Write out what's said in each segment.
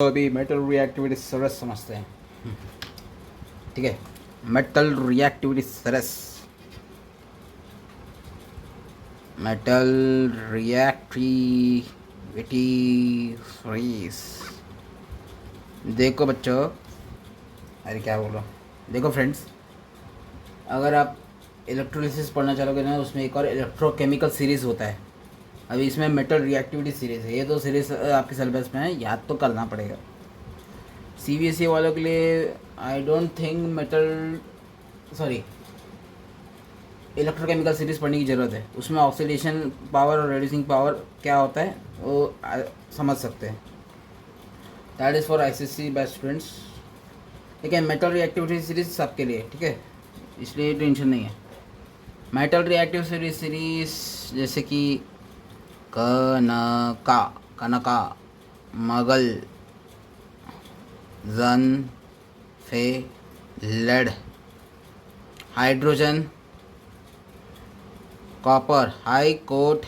तो अभी metal reactivity सरस समझते हैं। ठीक है, मेटल रिएक्टिविटी सरस, मेटल रिएक्टिविटी सीरीज। देखो बच्चों, अरे क्या बोल रहा हूँ, देखो फ्रेंड्स, अगर आप इलेक्ट्रोलिसिस पढ़ना चाहोगे ना, उसमें एक और इलेक्ट्रोकेमिकल सीरीज़ होता है। अभी इसमें मेटल रिएक्टिविटी सीरीज़ है। ये दो सीरीज़ आपके सिलेबस में है, याद तो करना पड़ेगा। सीबीएसई वालों के लिए I don't think metal sorry electrochemical series पढ़ने की ज़रूरत है। उसमें ऑक्सीडेशन पावर और रेड्यूसिंग पावर क्या होता है वो समझ सकते हैं। That is for ICSE best students. ठीक है, मेटल रिएक्टिविटी सीरीज़ सबके लिए, ठीक है, इसलिए टेंशन नहीं है। मेटल रिएक्टिव सीरीज़ जैसे कि कनका कनका मगल जन फे लेड हाइड्रोजन कॉपर हाई कोट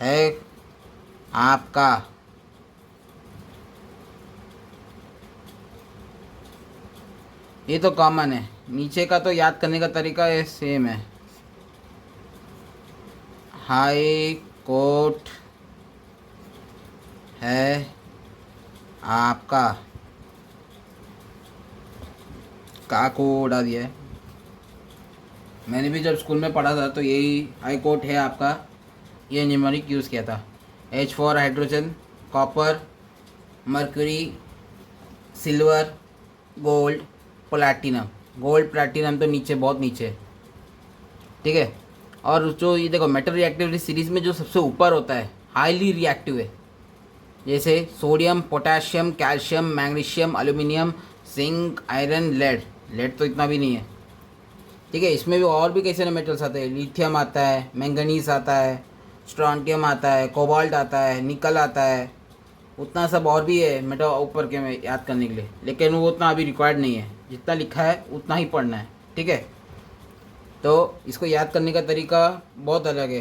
है आपका। ये तो कॉमन है, नीचे का तो याद करने का तरीका है सेम है। हाई कोट है आपका, का को उड़ा दिया है। मैंने भी जब स्कूल में पढ़ा था तो यही हाई कोट है आपका, ये न्यूमेरिक यूज़ किया था। H for hydrogen, copper, mercury, silver, gold, platinum. Gold platinum तो नीचे, बहुत नीचे, ठीक है। और जो ये देखो मेटल रिएक्टिविटी सीरीज़ में जो सबसे ऊपर होता है हाईली रिएक्टिव है, जैसे sodium, potassium, calcium, magnesium, aluminium, zinc, iron, lead. Lead तो इतना भी नहीं है, ठीक है। इसमें भी और भी कई सारे मेटल्स आते हैं। लिथियम आता है, मैंगनीज आता है, स्ट्रॉन्टियम आता है, कोबाल्ट आता है, निकल आता है, उतना सब और भी है मेटल ऊपर के में याद करने के लिए, लेकिन वो उतना अभी रिक्वायर्ड नहीं है। जितना लिखा है उतना ही पढ़ना है, ठीक है। तो इसको याद करने का तरीका बहुत अलग है।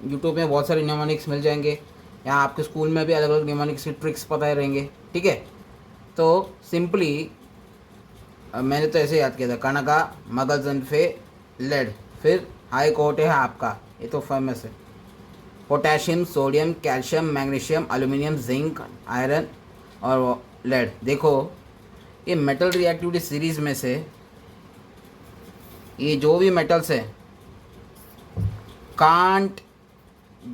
यूट्यूब में बहुत सारे न्यूमेरिक्स मिल जाएंगे, यहाँ आपके स्कूल में भी अलग अलग न्यूमेरिक्स की ट्रिक्स पता ही रहेंगे, ठीक है। तो सिंपली मैंने तो ऐसे याद किया था, कनका मगजन फे लेड, फिर हाई कोट है आपका, ये तो फेमस है। Potassium, sodium, calcium, magnesium, aluminium, zinc, iron और लेड। देखो ये मेटल रिएक्टिविटी सीरीज़ में से ये जो भी मेटल्स है कांट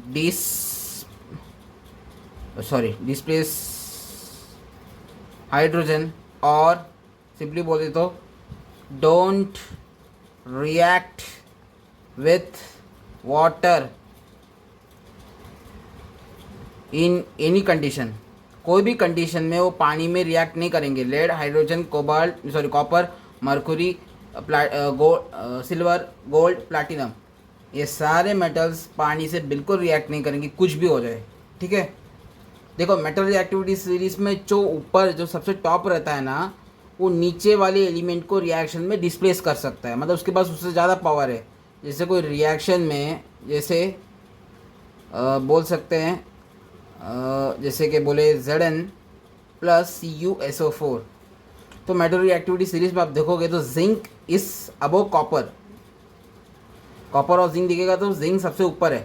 डिस्प्लेस हाइड्रोजन, और सिंपली बोले तो don't react with water in any condition. कोई भी कंडीशन में वो पानी में रिएक्ट नहीं करेंगे। Lead, hydrogen, copper, mercury, silver, gold, platinum, ये सारे मेटल्स पानी से बिल्कुल रिएक्ट नहीं करेंगे, कुछ भी हो जाए, ठीक है। देखो मेटल रिएक्टिविटी सीरीज में जो ऊपर जो सबसे टॉप रहता है ना, वो नीचे वाले एलिमेंट को रिएक्शन में डिस्प्लेस कर सकता है, मतलब उसके पास उससे ज़्यादा पावर है। जैसे कोई रिएक्शन में, जैसे बोल सकते हैं जैसे कि बोले Zn प्लस CuSO4। तो मेटल रिएक्टिविटी सीरीज में आप देखोगे तो जिंक इस अबो कॉपर, कॉपर और जिंक दिखेगा तो जिंक सबसे ऊपर है।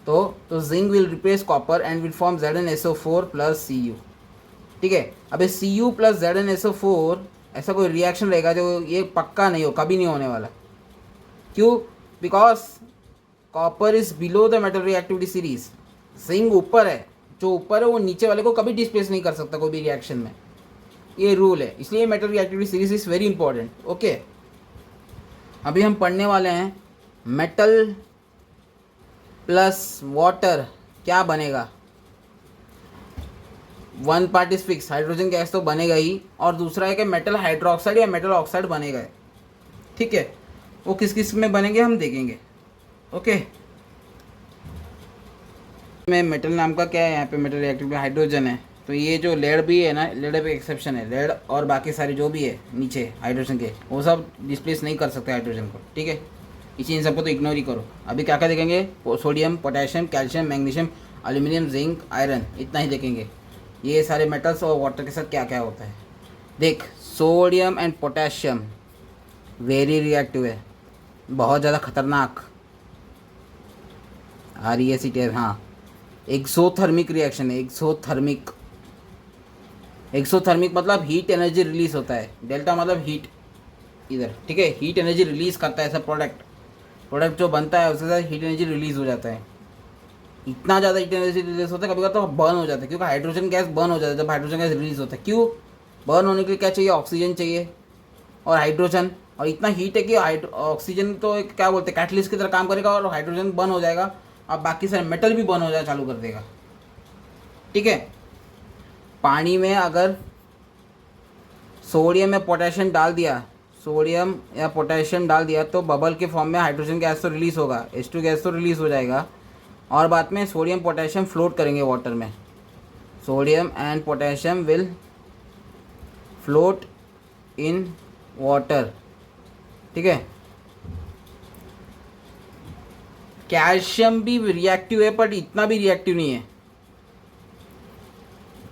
तो zinc will replace copper and will form ZnSO4 plus Cu, ठीक है। अब Cu प्लस ZnSO4 ऐसा कोई रिएक्शन रहेगा जो ये पक्का नहीं हो, कभी नहीं होने वाला। क्यों? Because copper is below the metal reactivity series. Zinc ऊपर है, जो ऊपर है वो नीचे वाले को कभी डिस्प्लेस नहीं कर सकता कोई भी रिएक्शन में, ये रूल है। इसलिए metal reactivity series is very important, okay. अभी हम पढ़ने वाले हैं मेटल प्लस वाटर क्या बनेगा। One part is fix, hydrogen gas तो बनेगा ही, और दूसरा है कि मेटल हाइड्रोक्साइड या मेटल ऑक्साइड बनेगा, ठीक है। वो किस किस में बनेंगे हम देखेंगे, ओके। में मेटल नाम का क्या है, यहाँ पे मेटल रिएक्टिव हाइड्रोजन है, तो ये जो लेड भी है ना, लेड पे एक्सेप्शन है। लेड और बाकी सारे जो भी है नीचे हाइड्रोजन के, वो सब डिस्प्लेस नहीं कर सकते हाइड्रोजन को, ठीक है। इसी इन सबको तो इग्नोर ही करो। अभी क्या क्या देखेंगे, sodium, potassium, calcium, magnesium, aluminium, zinc, iron, इतना ही देखेंगे। ये सारे मेटल्स और वाटर के साथ क्या क्या होता है। देख, sodium and potassium very reactive है, बहुत ज़्यादा खतरनाक। ReACl, हाँ, एक्सोथर्मिक रिएक्शन है। एक्सोथर्मिक मतलब हीट एनर्जी रिलीज होता है। डेल्टा मतलब हीट इधर, ठीक है, हीट एनर्जी रिलीज करता है ऐसा प्रोडक्ट जो बनता है उसके साथ हीट एनर्जी रिलीज हो जाता है। इतना ज़्यादा हीट एनर्जी रिलीज होता है, कभी कभी तो बर्न हो जाता है, क्योंकि हाइड्रोजन गैस बर्न हो जाता है जब हाइड्रोजन गैस रिलीज होता है। क्यों बर्न होने के लिए क्या चाहिए? ऑक्सीजन चाहिए और हाइड्रोजन। और इतना हीट है कि ऑक्सीजन तो एक क्या बोलते हैं कैटलिस्ट की तरह काम करेगा और हाइड्रोजन बर्न हो जाएगा, अब बाकी सारे मेटल भी बर्न हो जाए चालू कर देगा। ठीक है, पानी में अगर सोडियम या पोटेशियम डाल दिया तो बबल के फॉर्म में हाइड्रोजन गैस तो रिलीज़ होगा, H2 गैस तो रिलीज़ हो जाएगा, और बाद में सोडियम पोटेशियम फ्लोट करेंगे वाटर में। Sodium and potassium will float in water. ठीक है, कैल्शियम भी रिएक्टिव है बट इतना भी रिएक्टिव नहीं है,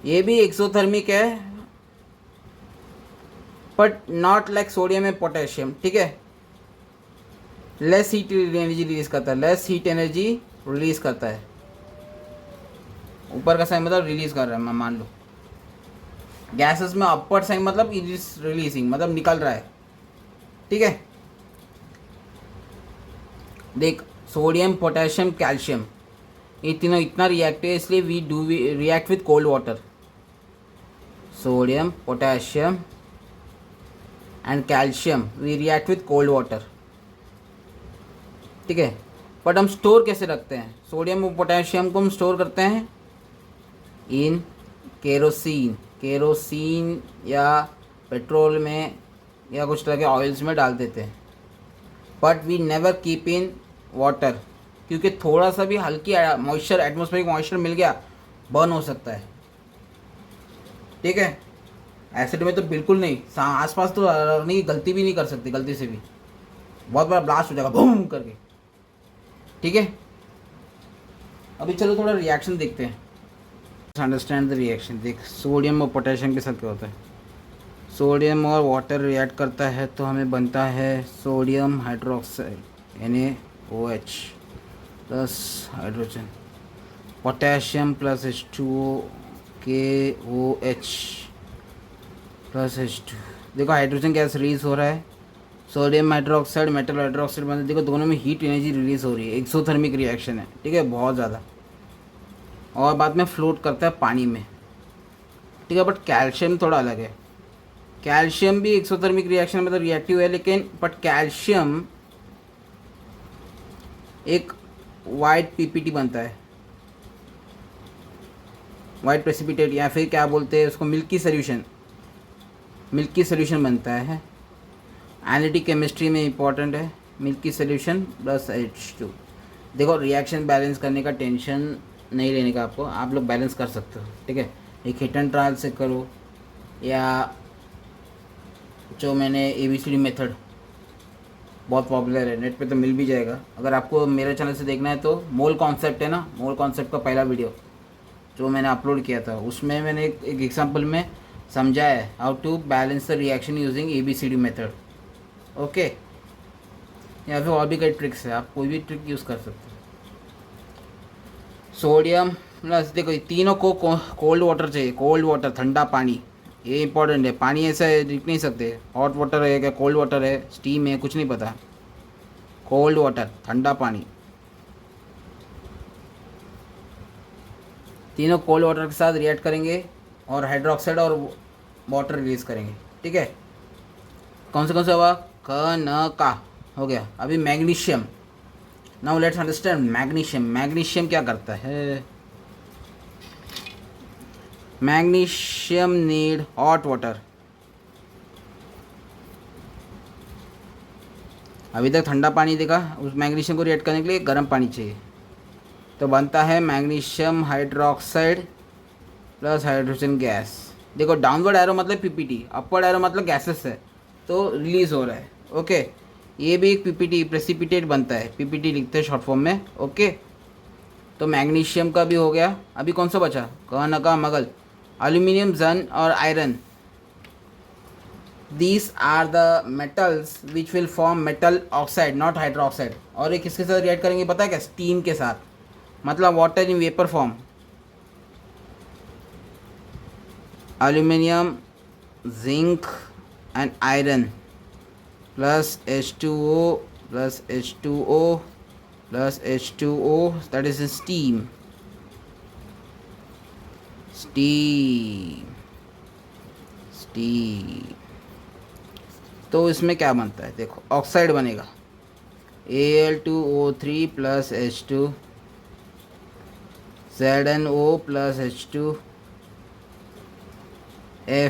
ये भी एक्सोथर्मिक है but not like sodium and potassium. ठीक है, लेस हीट एनर्जी रिलीज करता है, ऊपर का साइन मतलब रिलीज कर रहा है, मान लो गैसेस में अपवर्ड साइन मतलब इट इज रिलीजिंग मतलब निकल रहा है। ठीक है, देख, सोडियम पोटेशियम कैल्शियम ये तीनों इतना रिएक्टिव है, इसलिए we react with cold water. Sodium potassium and calcium we react with cold water. ठीक है, बट हम स्टोर कैसे रखते हैं? सोडियम और पोटेशियम को हम स्टोर करते हैं इन केरोसिन या पेट्रोल में या कुछ तरह के ऑयल्स में डाल देते हैं, but we never keep in water, क्योंकि थोड़ा सा भी हल्की मॉइस्चर, एटमॉस्फेरिक मॉइस्चर मिल गया बर्न हो सकता है। ठीक है, एसिड में तो बिल्कुल नहीं, आसपास तो रखने की गलती भी नहीं कर सकती, गलती से भी बहुत बड़ा ब्लास्ट हो जाएगा बूम करके। ठीक है, अभी चलो थोड़ा रिएक्शन देखते हैं, अंडरस्टैंड द रिएक्शन। देख, सोडियम और पोटेशियम के साथ क्या होता है? सोडियम और वाटर रिएक्ट करता है तो हमें बनता है sodium hydroxide NaOH plus hydrogen, potassium plus H2O KOH plus H2। देखो हाइड्रोजन गैस रिलीज हो रहा है, सोडियम हाइड्रोक्साइड मेटल हाइड्रोक्साइड बनता है, देखो दोनों में हीट एनर्जी रिलीज हो रही है, एक्सोथर्मिक रिएक्शन है। ठीक है, बहुत ज़्यादा, और बाद में फ्लोट करता है पानी में। ठीक है, बट कैल्शियम थोड़ा अलग है, कैल्शियम भी एक्सोथर्मिक रिएक्शन मतलब रिएक्टिव है, लेकिन बट कैल्शियम एक वाइट PPT बनता है, वाइट प्रेसिपिटेट, या फिर क्या बोलते हैं उसको, मिल्की सोल्यूशन बनता है। एनालिटिक केमिस्ट्री में इंपॉर्टेंट है मिल्की सोल्यूशन प्लस H2। देखो, रिएक्शन बैलेंस करने का टेंशन नहीं लेने का आपको, आप लोग बैलेंस कर सकते हो। ठीक है, एक हिट एंड ट्रायल से करो, या जो मैंने ABCD मेथड बहुत पॉपुलर है, नेट पे तो मिल भी जाएगा। अगर आपको मेरे चैनल से देखना है तो मोल कॉन्सेप्ट है ना, मोल कॉन्सेप्ट का पहला वीडियो जो मैंने अपलोड किया था, उसमें मैंने एक एग्जांपल में समझाया है how to balance the reaction using ABCD method. Okay, या फिर और भी कई ट्रिक्स है, आप कोई भी ट्रिक यूज़ कर सकते हो। सोडियम प्लस, देखो तीनों को कोल्ड वाटर चाहिए, कोल्ड वाटर ठंडा पानी, ये इंपॉर्टेंट है। पानी ऐसे लिख नहीं सकते हॉट वाटर है क्या कोल्ड वाटर है, स्टीम है, कुछ नहीं पता। कोल्ड वाटर ठंडा पानी, तीनों कोल्ड वाटर के साथ रिएक्ट करेंगे और हाइड्रोक्साइड और वाटर रिलीज करेंगे। ठीक है, कौन से हुआ? क न का हो गया। अभी magnesium, now let's understand magnesium क्या करता है? Magnesium need hot water. अभी तक ठंडा पानी देखा, उस मैग्नीशियम को रिएक्ट करने के लिए गर्म पानी चाहिए, तो बनता है magnesium hydroxide plus hydrogen gas. देखो, डाउनवर्ड एरो मतलब PPT, अपवर्ड एरो मतलब गैसेस है, तो रिलीज हो रहा है। ओके, ये भी एक PPT प्रेसिपिटेट बनता है, PPT लिखते हैं शॉर्ट फॉर्म में। ओके, तो मैग्नीशियम का भी हो गया। अभी कौन सा बचा? क न का मगल, Aluminium, zinc और iron, these are the metals which will form metal oxide, not hydroxide. और ये किसके साथ रिएक्ट करेंगे पता है क्या? स्टीम के साथ, मतलब water in vapour form. Aluminium, zinc and iron plus H2O plus H2O plus H2O, that is steam. Steam. तो इसमें क्या बनता है देखो, ऑक्साइड बनेगा Al2O3 plus H2, ZnO plus H2,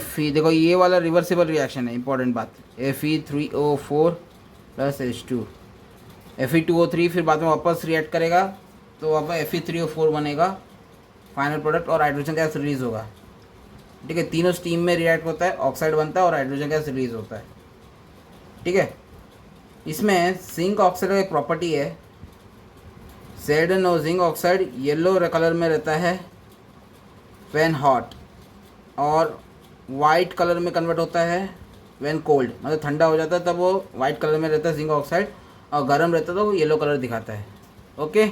Fe. देखो ये वाला रिवर्सिबल रिएक्शन है, इंपॉर्टेंट बात. Fe3O4 प्लस H2, Fe2O3 फिर बाद में वापस रिएक्ट करेगा तो वापस Fe3O4 बनेगा फाइनल प्रोडक्ट और हाइड्रोजन गैस रिलीज होगा. ठीक है, तीनों स्टीम में रिएक्ट होता है, ऑक्साइड बनता है और हाइड्रोजन गैस रिलीज होता है. ठीक है, इसमें जिंक ऑक्साइड का एक प्रॉपर्टी है, ZnO zinc oxide yellow colour में रहता है व्हेन हॉट और वाइट कलर में कन्वर्ट होता है व्हेन कोल्ड, मतलब ठंडा हो जाता है तब वो वाइट कलर में रहता है जिंक ऑक्साइड, और गर्म रहता है तो वो येलो कलर दिखाता है. Okay,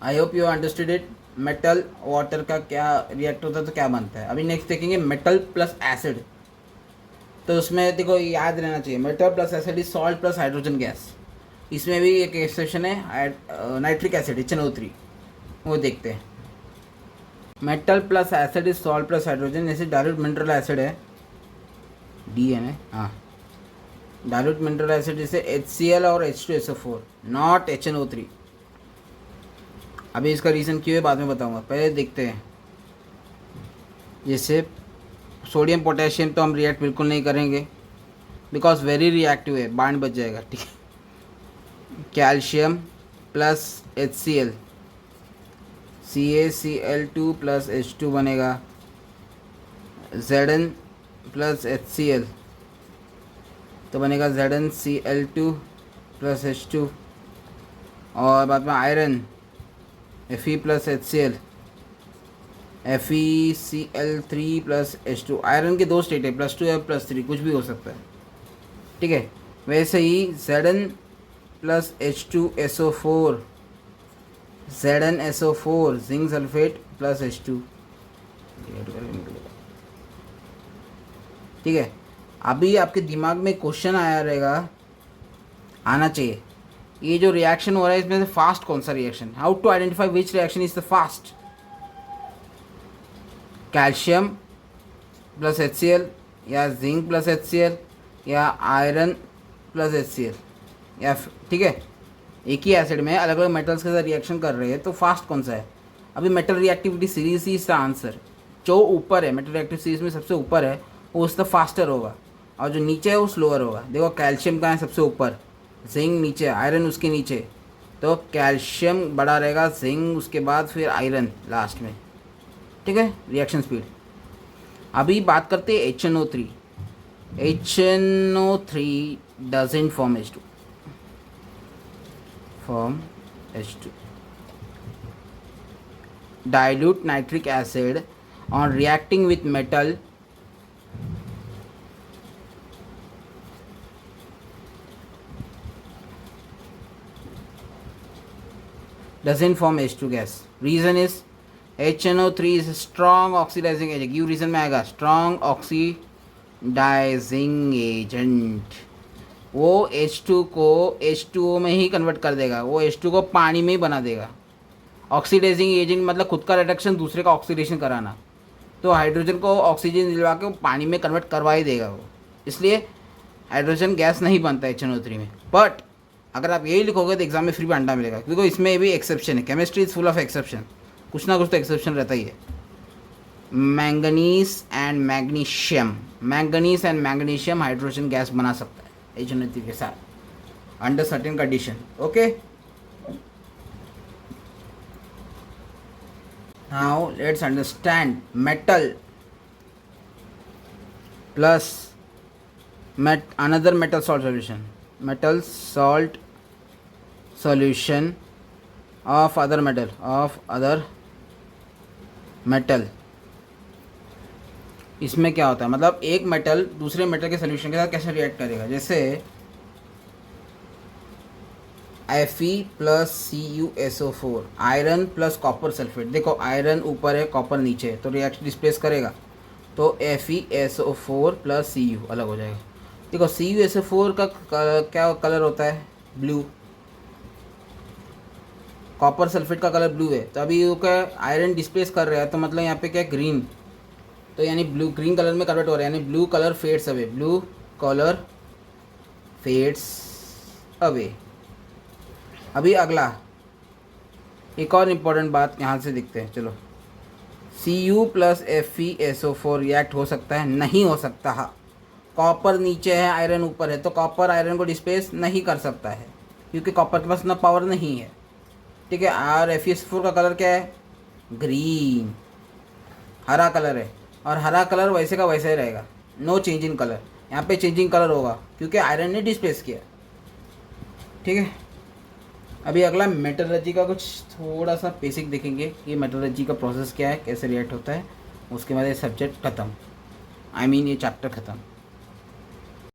I hope you understood it. Metal water का क्या रिएक्ट होता है तो क्या बनता है. अभी नेक्स्ट देखेंगे मेटल प्लस एसिड. तो उसमें देखो याद रहना चाहिए, metal plus acid is salt plus hydrogen gas. इसमें भी एक एक्सेप्शन है, नाइट्रिक एसिड HNO3, वो देखते हैं. Metal plus acid is salt plus hydrogen. जैसे डायल्यूट मिनरल एसिड है, DN, हाँ, डायल्यूट मिनरल एसिड जैसे HCl और H2SO4, नॉट HNO3. अभी इसका रीज़न क्यों है बाद में बताऊंगा, पहले देखते हैं. जैसे सोडियम पोटेशियम तो हम रिएक्ट बिल्कुल नहीं करेंगे बिकॉज वेरी रिएक्टिव है, बांड बच जाएगा. ठीक है, calcium plus HCl, CaCl2 plus H2 बनेगा. Zn प्लस HCl तो बनेगा ZnCl2 प्लस H2. और बाद में iron Fe plus HCl, FeCl3 plus H2. Iron के दो स्टेट है, +2 या +3, कुछ भी हो सकता है. ठीक है, वैसे ही Zn plus H2SO4, ZnSO4 zinc sulphate plus H2. ठीक है, अभी आपके दिमाग में क्वेश्चन आया रहेगा, आना चाहिए, ये जो रिएक्शन हो रहा है इसमें से फास्ट कौन सा reaction, how to identify which reaction is the fast. Calcium plus HCl या जिंक प्लस HCl या आयरन प्लस HCl या, ठीक है, एक ही एसिड में अलग अलग मेटल्स के साथ रिएक्शन कर रहे हैं तो फास्ट कौन सा है. अभी मेटल रिएक्टिविटी सीरीज ही इसका आंसर, जो ऊपर है मेटल रिएक्टिव सीरीज में सबसे ऊपर है वो उसका फास्टर होगा और जो नीचे है वो स्लोअर होगा. देखो कैल्शियम का है सबसे ऊपर, जिंक नीचे, आयरन उसके नीचे, तो कैल्शियम बड़ा रहेगा, जिंक उसके बाद फिर आयरन लास्ट में. ठीक है, रिएक्शन स्पीड. अभी बात करते हैं HNO3. HNO3 doesn't form H2, form H2. dilute nitric acid on reacting with metal doesn't form H2 gas. Reason is HNO3 is a strong oxidizing agent. Give reason में आएगा, strong oxidizing agent. वो H2 को H2O में ही convert कर देगा, वो H2 को पानी में ही बना देगा. ऑक्सीडाइजिंग एजेंट मतलब खुद का रिडक्शन दूसरे का ऑक्सीडेशन कराना, तो हाइड्रोजन को ऑक्सीजन दिलवा के वो पानी में कन्वर्ट करवा ही देगा वो. इसलिए हाइड्रोजन गैस नहीं बनता HNO3 में. बट अगर आप यही लिखोगे तो एग्जाम में फ्री में अंडा मिलेगा, क्योंकि इसमें भी एक्सेप्शन है. Chemistry is full of exception, कुछ ना कुछ तो एक्सेप्शन रहता ही है. Manganese and magnesium, manganese and magnesium hydrogen gas बना सकता है HNO3 के साथ under certain condition. Okay, now let's understand metal plus another metal salt solution, metal salt solution of other metal metal, इसमें क्या होता है, मतलब एक मेटल दूसरे मेटल के सोल्यूशन के साथ कैसे रिएक्ट करेगा। जैसे Fe plus CuSO4, iron plus copper sulphate. देखो आयरन ऊपर है, कॉपर नीचे है, तो रिएक्शन डिस्प्लेस करेगा, तो FeSO4 प्लस Cu अलग हो जाएगा। देखो CuSO4 का क्या कलर होता है, ब्लू, कॉपर सल्फेट का कलर ब्लू है, तो अभी का आयरन डिस्प्लेस कर रहा है, तो मतलब यहाँ पे क्या ग्रीन, तो यानी ब्लू ग्रीन कलर में कन्वर्ट हो रहा है, यानी blue colour fades away, blue colour fades away. अभी अगला एक और इम्पॉर्टेंट बात यहाँ से देखते हैं, चलो। Cu प्लस FeSO4 रिएक्ट हो सकता है, नहीं हो सकता। हाँ, कॉपर नीचे है, आयरन ऊपर है, तो कॉपर आयरन को डिस्प्लेस नहीं कर सकता है, क्योंकि कॉपर के पास इतना पावर नहीं है, ठीक है। और FeSO4 का कलर क्या है, ग्रीन, हरा कलर है, और हरा कलर वैसे का वैसे ही रहेगा, नो चेंज इन कलर। यहाँ पे चेंजिंग कलर होगा क्योंकि आयरन ने डिस्प्लेस किया, ठीक है। अभी अगला मेटलर्जी का कुछ थोड़ा सा बेसिक देखेंगे कि मेटलर्जी का प्रोसेस क्या है, कैसे रिएक्ट होता है, उसके बाद ये सब्जेक्ट ख़त्म, आई मीन ये चैप्टर ख़त्म।